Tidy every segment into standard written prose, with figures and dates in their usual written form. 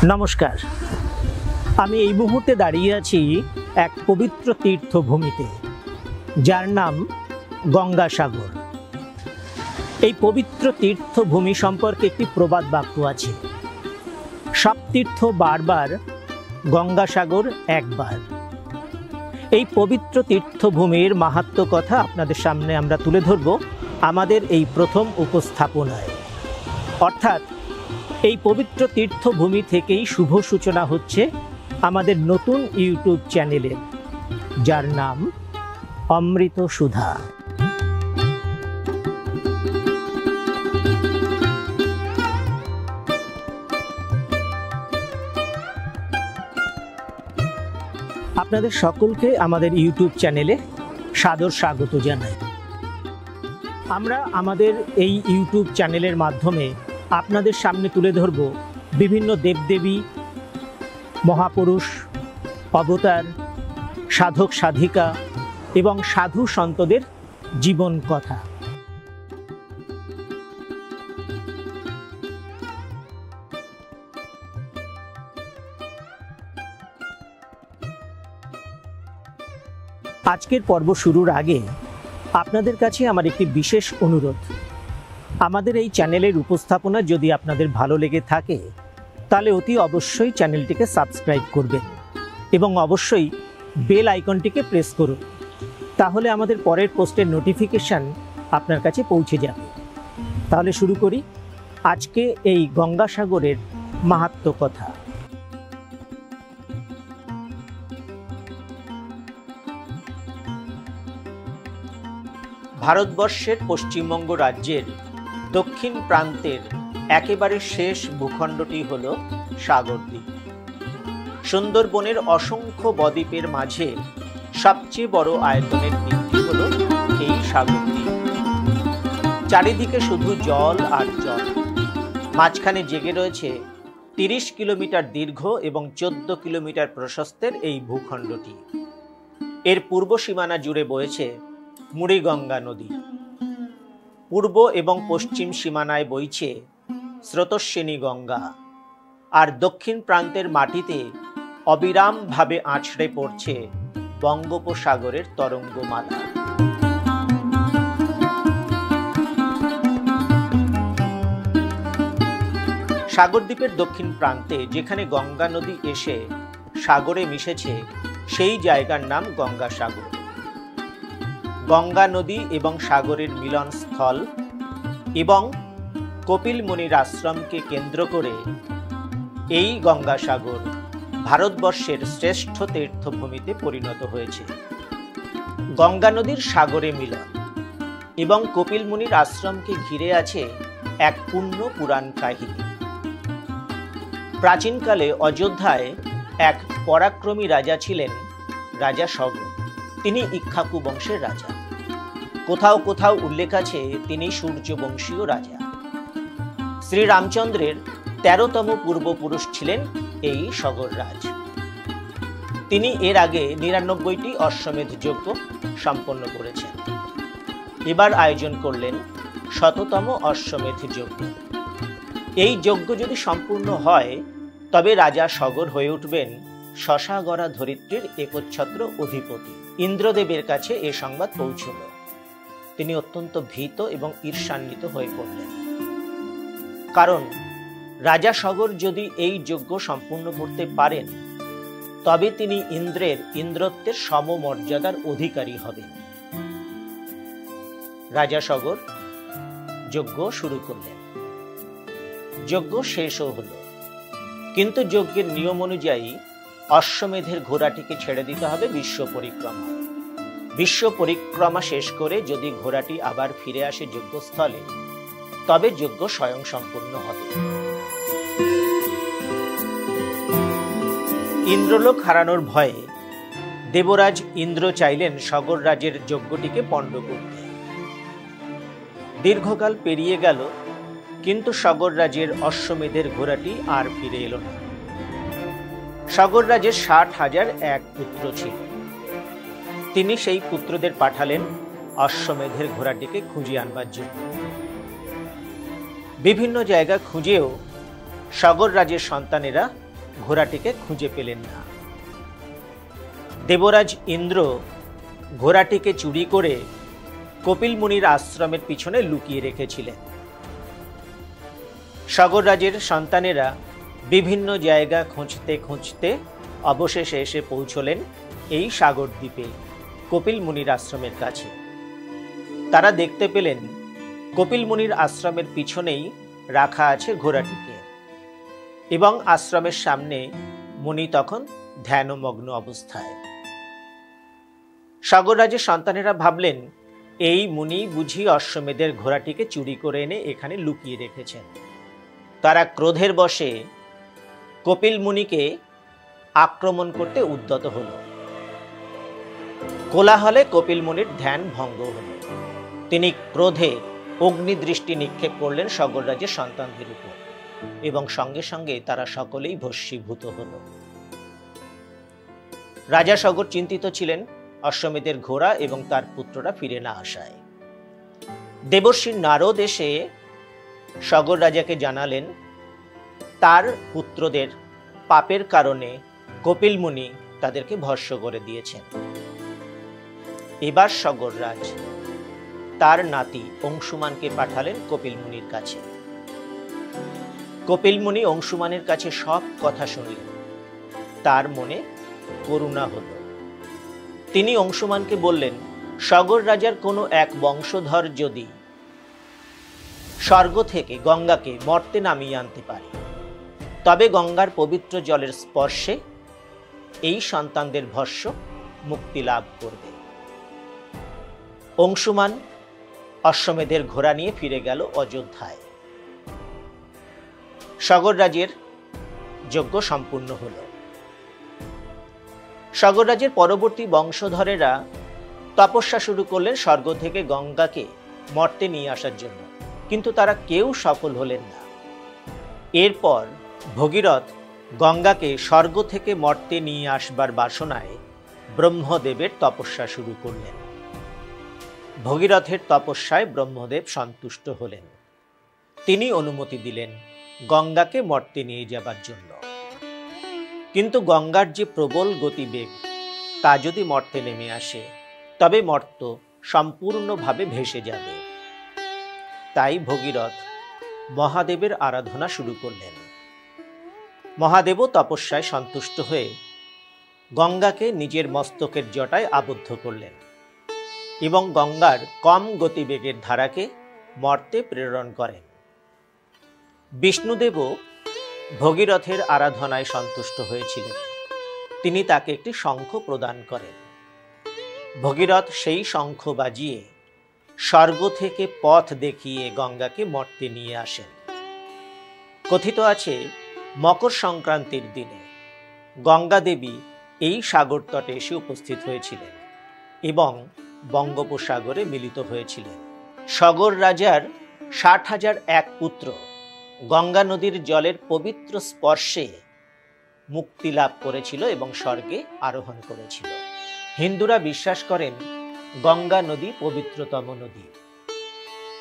নমস্কার, আমি এই মুহূর্তে দাঁড়িয়ে আছি এক পবিত্র তীর্থভূমিতে, যার নাম গঙ্গাসাগর। এই পবিত্র তীর্থভূমি সম্পর্কে একটি প্রবাদ বাক্য আছে, সব তীর্থ বারবার, গঙ্গাসাগর একবার। এই পবিত্র তীর্থভূমির মাহাত্ম্য কথা আপনাদের সামনে আমরা তুলে ধরব আমাদের এই প্রথম উপস্থাপনায়। অর্থাৎ এই পবিত্র তীর্থভূমি থেকেই শুভ সূচনা হচ্ছে আমাদের নতুন ইউটিউব চ্যানেলের, যার নাম অমৃত সুধা। আপনাদের সকলকে আমাদের ইউটিউব চ্যানেলে সাদর স্বাগত জানাই। আমরা আমাদের এই ইউটিউব চ্যানেলের মাধ্যমে আপনাদের সামনে তুলে ধরব বিভিন্ন দেবদেবী, মহাপুরুষ, অবতার, সাধক সাধিকা এবং সাধু সন্তদের জীবন কথা। আজকের পর্ব শুরুর আগে আপনাদের কাছে আমার একটি বিশেষ অনুরোধ। আমাদের এই চ্যানেলের উপস্থাপনা যদি আপনাদের ভালো লেগে থাকে তাহলে অতি অবশ্যই চ্যানেলটিকে সাবস্ক্রাইব করবেন এবং অবশ্যই বেল আইকনটিকে প্রেস করুন, তাহলে আমাদের পরের পোস্টের নোটিফিকেশান আপনার কাছে পৌঁছে যাবে। তাহলে শুরু করি আজকে এই গঙ্গাসাগরের মাহাত্ম্য কথা। ভারতবর্ষের পশ্চিমবঙ্গ রাজ্যের দক্ষিণ প্রান্তের একেবারে শেষ ভূখণ্ডটি হল সাগরদ্বীপ। সুন্দরবনের অসংখ্য বদ্বীপের মাঝে সবচেয়ে বড় আয়তনের দ্বীপটি হল এই সাগরদ্বীপ। চারিদিকে শুধু জল আর জল। মাঝখানে জেগে রয়েছে 30 কিলোমিটার দীর্ঘ এবং 14 কিলোমিটার প্রশস্তের এই ভূখণ্ডটি। এর পূর্ব সীমানা জুড়ে বয়েছে মুড়িগঙ্গা নদী। পূর্ব এবং পশ্চিম সীমানায় বইছে স্রোতস্বিনী গঙ্গা, আর দক্ষিণ প্রান্তের মাটিতে অবিরামভাবে আছড়ে পড়ছে বঙ্গোপসাগরের তরঙ্গমালা। সাগরদ্বীপের দক্ষিণ প্রান্তে যেখানে গঙ্গা নদী এসে সাগরে মিশেছে, সেই জায়গার নাম গঙ্গাসাগর। গঙ্গা নদী এবং সাগরের মিলনস্থল এবং কপিল মুনির আশ্রমকে কেন্দ্র করে এই গঙ্গাসাগর ভারতবর্ষের শ্রেষ্ঠ তীর্থভূমিতে পরিণত হয়েছে। গঙ্গা নদীর সাগরে মিলন এবং কপিল মুনির আশ্রমকে ঘিরে আছে এক পূর্ণ পুরাণ কাহিনী। প্রাচীনকালে অযোধ্যায় এক পরাক্রমী রাজা ছিলেন, রাজা সগর। তিনি ইক্ষ্বাকু বংশের রাজা। কোথাও কোথাও উল্লেখ আছে তিনি সূর্যবংশীয় রাজা। শ্রী রামচন্দ্রের 13তম পূর্বপুরুষ ছিলেন এই সগর রাজ। তিনি এর আগে 99টি অশ্বমেধ যজ্ঞ সম্পন্ন করেছেন। এবার আয়োজন করলেন 100তম অশ্বমেধ যজ্ঞ। এই যজ্ঞ যদি সম্পূর্ণ হয় তবে রাজা সগর হয়ে উঠবেন শশাগরা ধরিত্রীর একচ্ছত্র অধিপতি। ইন্দ্রদেবের কাছে এ সংবাদ পৌঁছল। তিনি অত্যন্ত ভীত এবং ঈর্ষান্বিত হয়ে পড়লেন, কারণ রাজা সগর যদি এই যজ্ঞ সম্পূর্ণ করতে পারেন তবে তিনি ইন্দ্রের ইন্দ্রত্বের সমমর্যাদার অধিকারী হবেন। রাজা সগর যজ্ঞ শুরু করলেন। যজ্ঞ শেষও হল, কিন্তু যজ্ঞের নিয়ম অনুযায়ী অশ্বমেধের ঘোড়াটিকে ছেড়ে দিতে হবে বিশ্ব পরিক্রমা। বিশ্ব পরিক্রমা শেষ করে যদি ঘোড়াটি আবার ফিরে আসে যজ্ঞস্থলে তবে যজ্ঞ স্বয়ং সম্পূর্ণ হবে। ইন্দ্রলোক হারানোর ভয়ে দেবরাজ ইন্দ্র চাইলেন সগর রাজের যজ্ঞটিকে পণ্ড করতে। দীর্ঘকাল পেরিয়ে গেল, কিন্তু সগর রাজের অশ্বমেধের ঘোড়াটি আর ফিরে এলো না। সগর রাজের 60,000 এক পুত্র ছিল। তিনি সেই পুত্রদের পাঠালেন অশ্বমেধের ঘোড়াটিকে খুঁজে আনবার জন্য। বিভিন্ন জায়গা খুঁজেও সগর রাজের সন্তানেরা ঘোড়াটিকে খুঁজে পেলেন না। দেবরাজ ইন্দ্র ঘোড়াটিকে চুরি করে কপিল মুনির আশ্রমের পিছনে লুকিয়ে রেখেছিলেন। সগর রাজের সন্তানেরা বিভিন্ন জায়গা খুঁজতে খুঁজতে অবশেষে এসে পৌঁছলেন এই সাগর দ্বীপে কপিল মুনির আশ্রমের কাছে। তারা দেখতে পেলেন কপিল মুনির আশ্রমের পিছনেই রাখা আছে ঘোড়াটিকে, এবং আশ্রমের সামনে মুনি তখন ধ্যানমগ্ন অবস্থায়। সাগর রাজের সন্তানেরা ভাবলেন এই মুনি বুঝি অশ্বমেধের ঘোড়াটিকে চুরি করে এনে এখানে লুকিয়ে রেখেছেন। তারা ক্রোধের বশে কপিল মুনিকে আক্রমণ করতে উদ্যত হল। কোলাহলে কপিল মুনির ধ্যান ভঙ্গ হল। তিনি ক্রোধে অগ্নিদৃষ্টি নিক্ষেপ করলেন সগর রাজের সন্তানদের উপর, এবং সঙ্গে সঙ্গে তারা সকলেই ভস্মীভূত হল। রাজা সগর চিন্তিত ছিলেন অশ্বমেধের ঘোড়া এবং তার পুত্ররা ফিরে না আসায়। দেবর্ষি নারদ এসে সগর রাজাকে জানালেন তার পুত্রদের পাপের কারণে কপিল মুনি তাদেরকে ভস্ম করে দিয়েছেন। এবার সগর রাজ তার নাতি অংশুমানকে পাঠালেন কপিল মুনির কাছে। কপিল মুনি অংশুমানের কাছে সব কথা শুনলেন। তার মনে করুণা হল। তিনি অংশুমানকে বললেন, সগর রাজার কোনো এক বংশধর যদি স্বর্গ থেকে গঙ্গাকে মর্তে নামিয়ে আনতে পারে, তবে গঙ্গার পবিত্র জলের স্পর্শে এই সন্তানদের ভস্ম মুক্তি লাভ করবে। অংশুমান অশ্বমেধের ঘোড়া নিয়ে ফিরে গেল অযোধ্যায়। সগর রাজের যজ্ঞ সম্পূর্ণ হল। সগর রাজের পরবর্তী বংশধরেরা তপস্যা শুরু করলেন স্বর্গ থেকে গঙ্গাকে মর্তে নিয়ে আসার জন্য, কিন্তু তারা কেউ সফল হলেন না। এরপর ভগীরথ গঙ্গাকে স্বর্গ থেকে মর্তে নিয়ে আসবার বাসনায় ব্রহ্মদেবের তপস্যা শুরু করলেন। ভগীরথের তপস্যায় ব্রহ্মদেব সন্তুষ্ট হলেন। তিনি অনুমতি দিলেন গঙ্গাকে মর্তে নিয়ে যাবার জন্য। কিন্তু গঙ্গার যে প্রবল গতিবেগ, তা যদি মর্তে নেমে আসে তবে মর্ত সম্পূর্ণভাবে ভেসে যাবে। তাই ভগীরথ মহাদেবের আরাধনা শুরু করলেন। মহাদেবও তপস্যায় সন্তুষ্ট হয়ে গঙ্গাকে নিজের মস্তকের জটায় আবদ্ধ করলেন এবং গঙ্গার কম গতিবেগের ধারাকে মর্তে প্রেরণ করেন। বিষ্ণুদেবও ভগীরথের আরাধনায় সন্তুষ্ট হয়েছিলেন। তিনি তাকে একটি শঙ্খ প্রদান করেন। ভগীরথ সেই শঙ্খ বাজিয়ে স্বর্গ থেকে পথ দেখিয়ে গঙ্গাকে মর্তে নিয়ে আসেন। কথিত আছে মকর সংক্রান্তির দিনে গঙ্গা দেবী এই সাগর তটে এসে উপস্থিত হয়েছিলেন এবং বঙ্গোপসাগরে মিলিত হয়েছিলেন। সগর রাজার ৬০,০০০ পুত্র গঙ্গা নদীর জলের পবিত্র স্পর্শে মুক্তি লাভ করেছিল এবং স্বর্গে আরোহণ করেছিল। হিন্দুরা বিশ্বাস করেন গঙ্গা নদী পবিত্রতম নদী।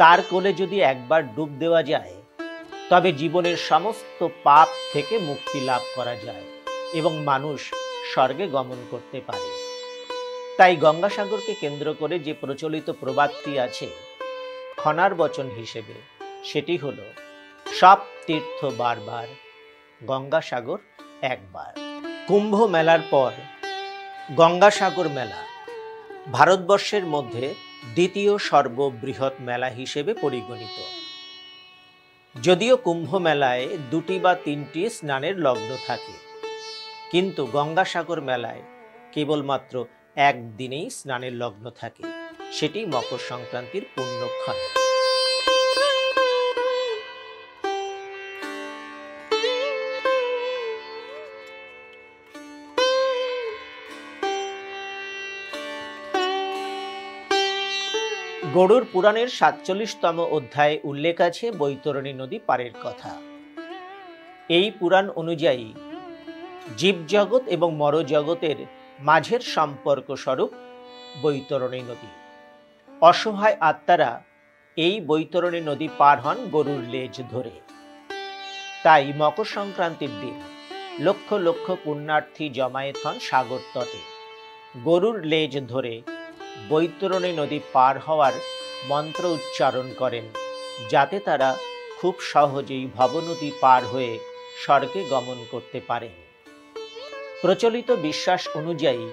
তার কোলে যদি একবার ডুব দেওয়া যায় তবে জীবনের সমস্ত পাপ থেকে মুক্তি লাভ করা যায় এবং মানুষ স্বর্গে গমন করতে পারে। তাই গঙ্গাসাগরকে কেন্দ্র করে যে প্রচলিত প্রবাদটি আছে খনার বচন হিসেবে, সেটি হলো সব তীর্থ বারবার, গঙ্গাসাগর একবার। কুম্ভ মেলার পর গঙ্গাসাগর মেলা ভারতবর্ষের মধ্যে দ্বিতীয় সর্ববৃহৎ মেলা হিসেবে পরিগণিত। যদিও কুম্ভ মেলায় 2টি বা 3টি স্নানের লগ্ন থাকে, কিন্তু গঙ্গাসাগর মেলায় কেবলমাত্র একদিনেই স্নানের লগ্ন থাকে, সেটি মকর সংক্রান্তির পুণ্যক্ষণ। গরুড় পুরাণের ৪৭তম অধ্যায়ে উল্লেখ আছে বৈতরণী নদী পারের কথা। এই পুরাণ অনুযায়ী জীবজগৎ এবং মরজগতের মাঝের সম্পর্ক স্বরূপ বৈতরণী নদী। অসহায় আত্মারা এই বৈতরণী নদী পার হন গরুর লেজ ধরে। তাই মকর সংক্রান্তির দিন লক্ষ লক্ষ পুণ্যার্থী জমায়েত হন সাগর তটে। গরুর লেজ ধরে বৈতরণী নদী পার হওয়ার মন্ত্র উচ্চারণ করেন, যাতে তারা খুব সহজেই ভবনদী পার হয়ে স্বর্গে গমন করতে পারেন। প্রচলিত বিশ্বাস অনুযায়ী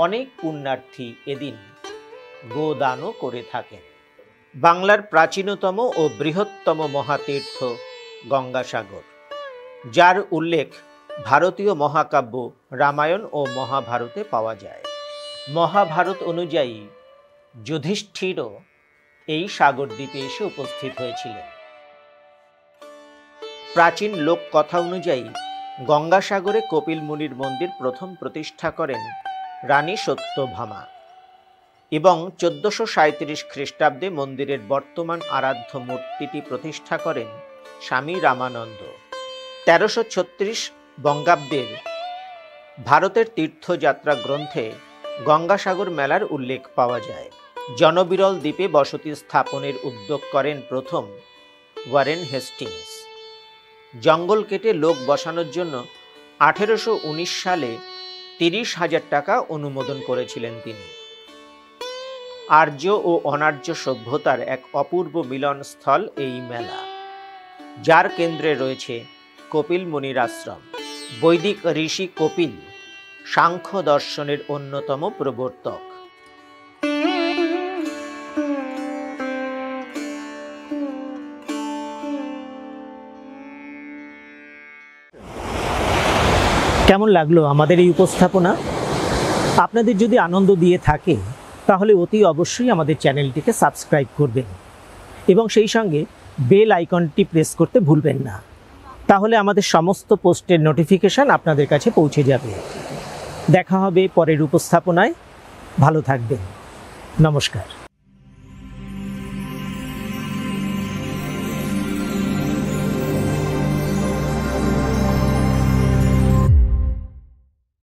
অনেক পুণ্যার্থী এদিন গোদানও করে থাকেন। বাংলার প্রাচীনতম ও বৃহত্তম মহাতীর্থ গঙ্গাসাগর, যার উল্লেখ ভারতীয় মহাকাব্য রামায়ণ ও মহাভারতে পাওয়া যায়। মহাভারত অনুযায়ী যুধিষ্ঠিরও এই সাগর দ্বীপে এসে উপস্থিত হয়েছিলেন। প্রাচীন লোককথা অনুযায়ী গঙ্গাসাগরে কপিল মুনির মন্দির প্রথম প্রতিষ্ঠা করেন রানী সত্যভামা এবং 1437 খ্রিস্টাব্দে মন্দিরের বর্তমান আরাধ্য মূর্তিটি প্রতিষ্ঠা করেন স্বামী রামানন্দ। 1336 বঙ্গাব্দের ভারতের তীর্থযাত্রা গ্রন্থে গঙ্গাসাগর মেলার উল্লেখ পাওয়া যায়। জনবিরল দ্বীপে বসতি স্থাপনের উদ্যোগ করেন প্রথম ওয়ারেন হেস্টিংস। জঙ্গল কেটে লোক বসানোর জন্য 1819 সালে 30,000 টাকা অনুমোদন করেছিলেন তিনি। আর্য ও অনার্য সভ্যতার এক অপূর্ব মিলনস্থল এই মেলা, যার কেন্দ্রে রয়েছে কপিল মুনির আশ্রম। বৈদিক ঋষি কপিল সাংখ্য দর্শনের অন্যতম প্রবর্তক। কেমন লাগলো আমাদের এই উপস্থাপনা? আপনাদের যদি আনন্দ দিয়ে থাকে তাহলে অতি অবশ্যই আমাদের চ্যানেলটিকে সাবস্ক্রাইব করবেন এবং সেই সঙ্গে বেল আইকনটি প্রেস করতে ভুলবেন না। তাহলে আমাদের সমস্ত পোস্টের নোটিফিকেশন আপনাদের কাছে পৌঁছে যাবে। দেখা হবে পরের উপস্থাপনায়। ভালো থাকবেন। নমস্কার।